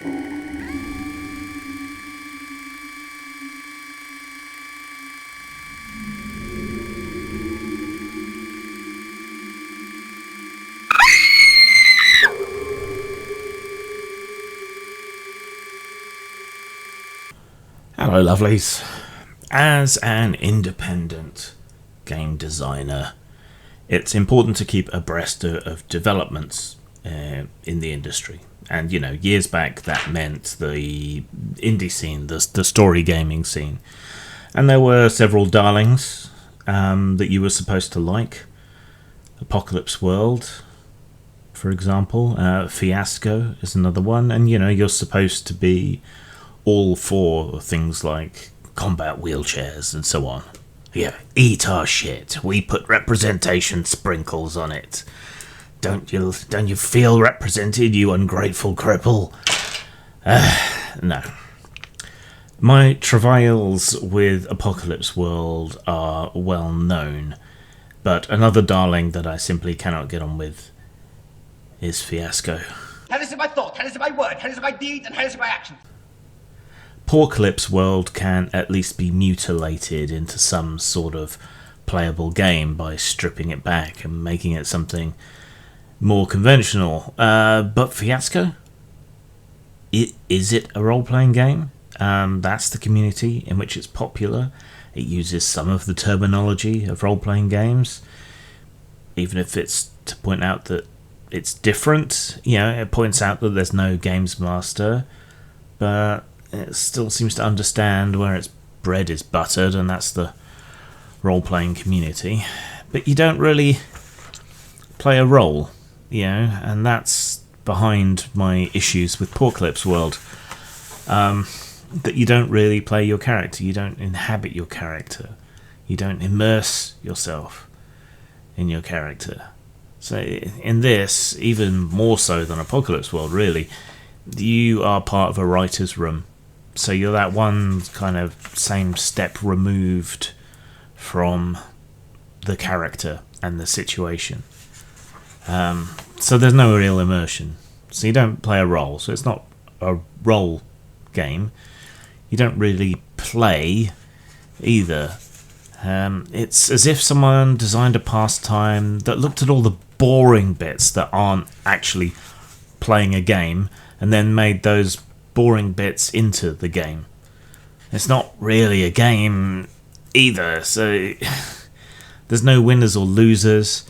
Hello lovelies. As an independent game designer, it's important to keep abreast of developments in the industry. And you know, years back that meant the indie scene, the story gaming scene. And there were several darlings that you were supposed to like. Apocalypse World, for example. Fiasco is another one. And you know, you're supposed to be all for things like combat wheelchairs and so on. Yeah, eat our shit. We put representation sprinkles on it. Don't you feel represented, you ungrateful cripple? No. My travails with Apocalypse World are well known, but another darling that I simply cannot get on with is Fiasco. How is it by thought? How is it by word? How is it by deed? And how is it by action? Apocalypse World can at least be mutilated into some sort of playable game by stripping it back and making it something more conventional. But Fiasco? Is it a role-playing game? That's the community in which it's popular. It uses some of the terminology of role-playing games, even if it's to point out that it's different. You know, it points out that there's no games master, but it still seems to understand where its bread is buttered, and that's the role-playing community. But you don't really play a role, you know, and that's behind my issues with Apocalypse World. That you don't really play your character, you don't inhabit your character, you don't immerse yourself in your character. So in this, even more so than Apocalypse World, really, you are part of a writer's room. So you're that one kind of same step removed from the character and the situation. So there's no real immersion. So you don't play a role. So it's not a role game. You don't really play either. It's as if someone designed a pastime that looked at all the boring bits that aren't actually playing a game and then made those boring bits into the game. It's not really a game either, so there's no winners or losers.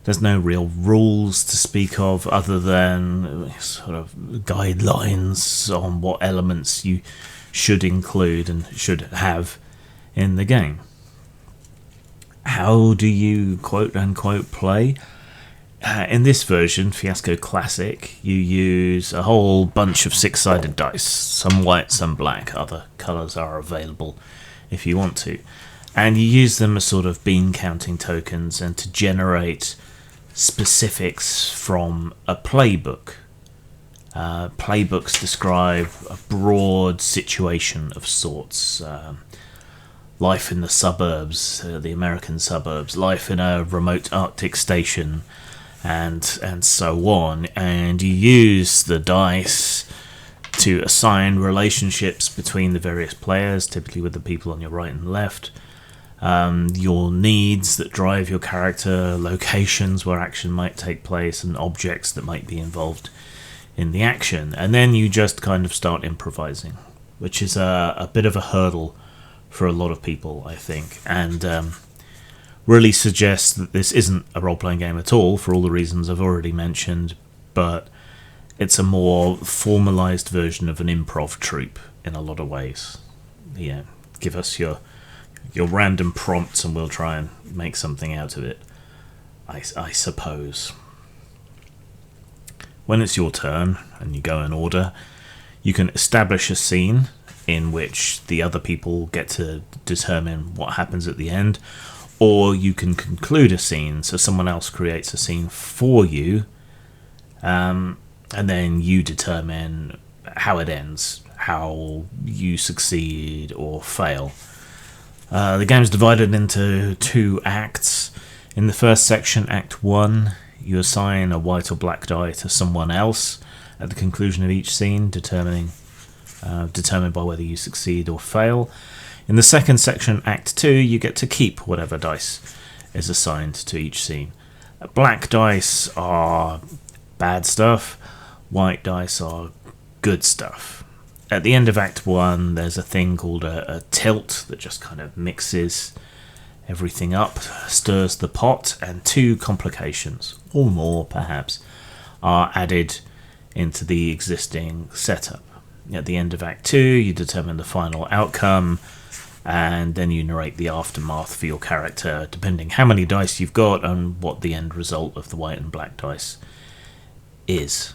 There's no real rules to speak of other than sort of guidelines on what elements you should include and should have in the game. How do you quote unquote play? In this version, Fiasco Classic, you use a whole bunch of six-sided dice, some white, some black. Other colours are available if you want to. And you use them as sort of bean counting tokens and to generate specifics from a playbook. Playbooks describe a broad situation of sorts. Life in the suburbs, the American suburbs, life in a remote Arctic station, and so on, and you use the dice to assign relationships between the various players, typically with the people on your right and left, your needs that drive your character, locations where action might take place, and objects that might be involved in the action, and then you just kind of start improvising, which is a bit of a hurdle for a lot of people, I think, and really suggests that this isn't a role-playing game at all, for all the reasons I've already mentioned, but it's a more formalised version of an improv troupe in a lot of ways. Yeah, give us your random prompts and we'll try and make something out of it, I suppose. When it's your turn, and you go in order, you can establish a scene in which the other people get to determine what happens at the end, or you can conclude a scene, so someone else creates a scene for you, and then you determine how it ends, how you succeed or fail. The game is divided into 2 acts. In the first section, Act 1, you assign a white or black die to someone else, at the conclusion of each scene, determined by whether you succeed or fail. In the second section, Act 2, you get to keep whatever dice is assigned to each scene. Black dice are bad stuff, white dice are good stuff. At the end of Act 1, there's a thing called a tilt that just kind of mixes everything up, stirs the pot, and 2 complications, or more perhaps, are added into the existing setup. At the end of Act 2, you determine the final outcome, and then you narrate the aftermath for your character, depending how many dice you've got and what the end result of the white and black dice is.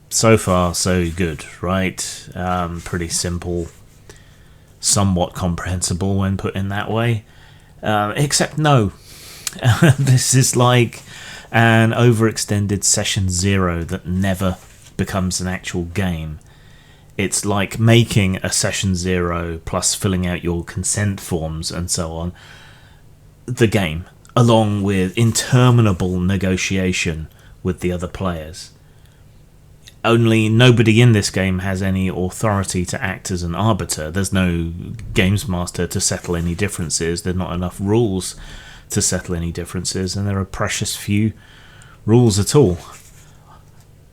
So far, so good, right? Pretty simple, somewhat comprehensible when put in that way. Except no. This is like an overextended Session 0 that never becomes an actual game. It's like making a Session 0 plus filling out your consent forms and so on, the game, along with interminable negotiation with the other players. Only nobody in this game has any authority to act as an arbiter. There's no games master to settle any differences. There's not enough rules to settle any differences, and there are precious few rules at all.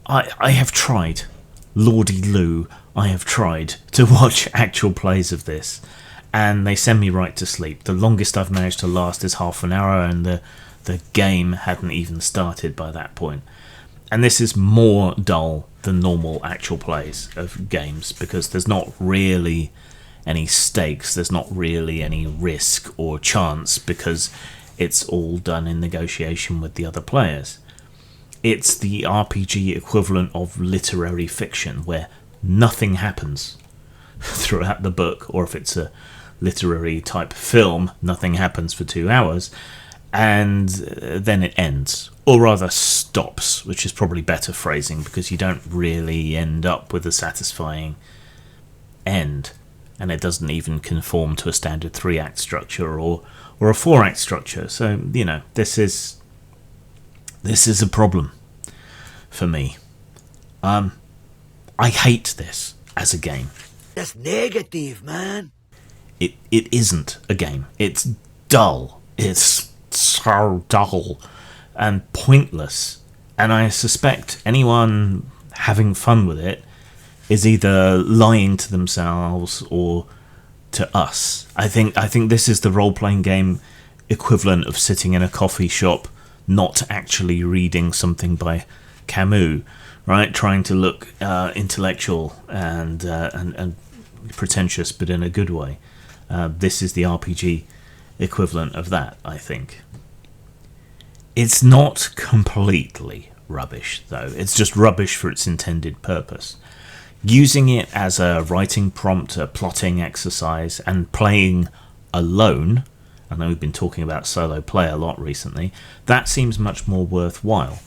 I have tried, Lordy Lou, I have tried to watch actual plays of this, and they send me right to sleep. The longest I've managed to last is half an hour, and the game hadn't even started by that point. And this is more dull than normal actual plays of games, because there's not really any stakes, there's not really any risk or chance, because it's all done in negotiation with the other players. It's the RPG equivalent of literary fiction, where nothing happens throughout the book, or if it's a literary type film, nothing happens for 2 hours, and then it ends, or rather stops, which is probably better phrasing, because you don't really end up with a satisfying end, and it doesn't even conform to a standard 3-act structure or a 4-act structure. So, you know, this is a problem for me. I hate this as a game. That's negative, man. It isn't a game. It's dull. It's so dull and pointless. And I suspect anyone having fun with it is either lying to themselves or to us. I think this is the role-playing game equivalent of sitting in a coffee shop, not actually reading something by Camus, right? Trying to look intellectual and pretentious, but in a good way. This is the RPG equivalent of that, I think. It's not completely rubbish, though. It's just rubbish for its intended purpose. Using it as a writing prompt, a plotting exercise, and playing alone, I know we've been talking about solo play a lot recently, that seems much more worthwhile.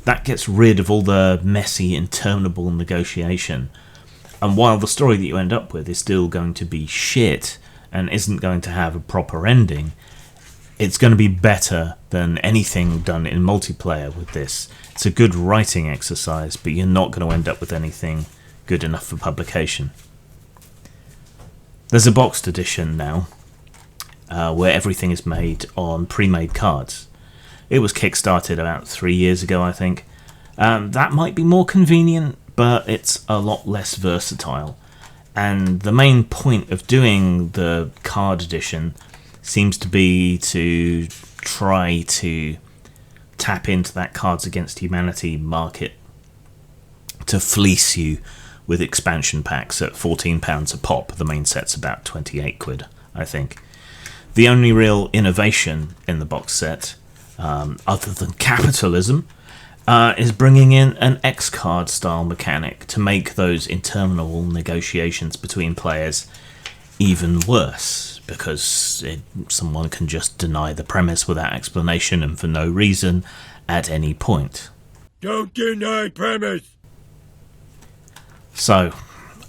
That gets rid of all the messy, interminable negotiation. And while the story that you end up with is still going to be shit and isn't going to have a proper ending, it's going to be better than anything done in multiplayer with this. It's a good writing exercise, but you're not going to end up with anything good enough for publication. There's a boxed edition now, where everything is made on pre-made cards. It was kickstarted about 3 years ago, I think. That might be more convenient, but it's a lot less versatile. And the main point of doing the card edition seems to be to try to tap into that Cards Against Humanity market, to fleece you with expansion packs at £14 a pop. The main set's about 28 quid, I think. The only real innovation in the box set, other than capitalism, is bringing in an X-card style mechanic to make those interminable negotiations between players even worse, because someone can just deny the premise without explanation and for no reason at any point. Don't deny premise! So,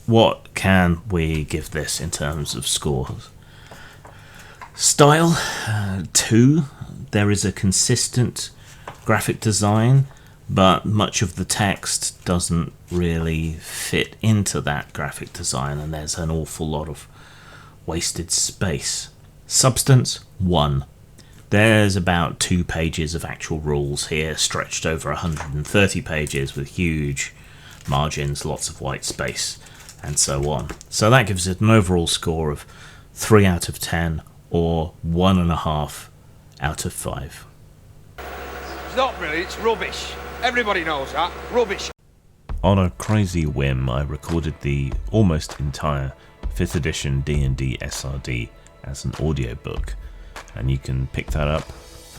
what can we give this in terms of scores? Style, 2. There is a consistent graphic design but much of the text doesn't really fit into that graphic design, and there's an awful lot of wasted space. Substance 1. There's about 2 pages of actual rules here, stretched over 130 pages with huge margins, lots of white space, and so on. So that gives it an overall score of 3 out of 10, or 1.5 out of 5. It's not brilliant, it's rubbish. Everybody knows that. Rubbish. On a crazy whim, I recorded the almost entire 5th edition D&D SRD as an audiobook, and you can pick that up,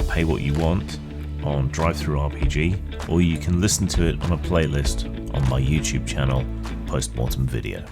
pay what you want on DriveThruRPG, or you can listen to it on a playlist on my YouTube channel, Postmortem Video.